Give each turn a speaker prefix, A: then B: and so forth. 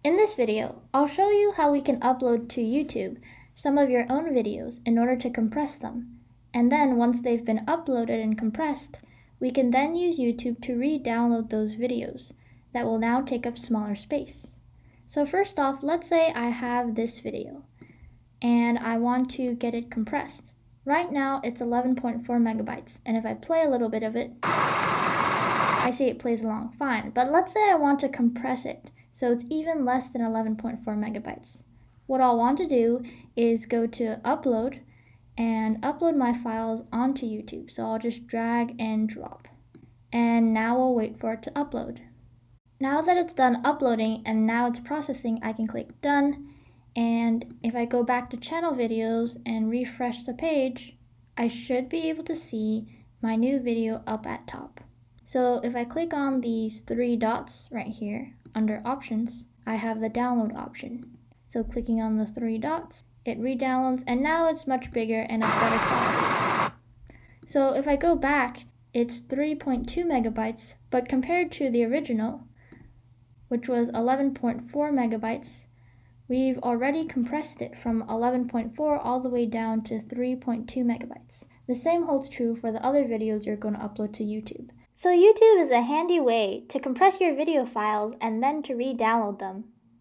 A: In this video, I'll show you how we can upload to YouTube some of your own videos in order to compress them. And then once they've been uploaded and compressed, we can then use YouTube to re-download those videos that will now take up smaller space. So first off, let's say I have this video and I want to get it compressed. Right now it's 11.4 megabytes, and if I play a little bit of it, I see it plays along fine. But let's say I want to compress it so it's even less than 11.4 megabytes. What I'll want to do is go to upload and upload my files onto YouTube. So I'll just drag and drop. And now we'll wait for it to upload. Now that it's done uploading and now it's processing, I can click done. And if I go back to channel videos and refresh the page, I should be able to see my new video up at top. So if I click on these three dots right here under options, I have the download option. So clicking on the three dots, it re-downloads, and now it's much bigger and of better quality. So if I go back, it's 3.2 megabytes, but compared to the original, which was 11.4 megabytes, we've already compressed it from 11.4 all the way down to 3.2 megabytes. The same holds true for the other videos you're going to upload to YouTube. So YouTube is a handy way to compress your video files and then to re-download them.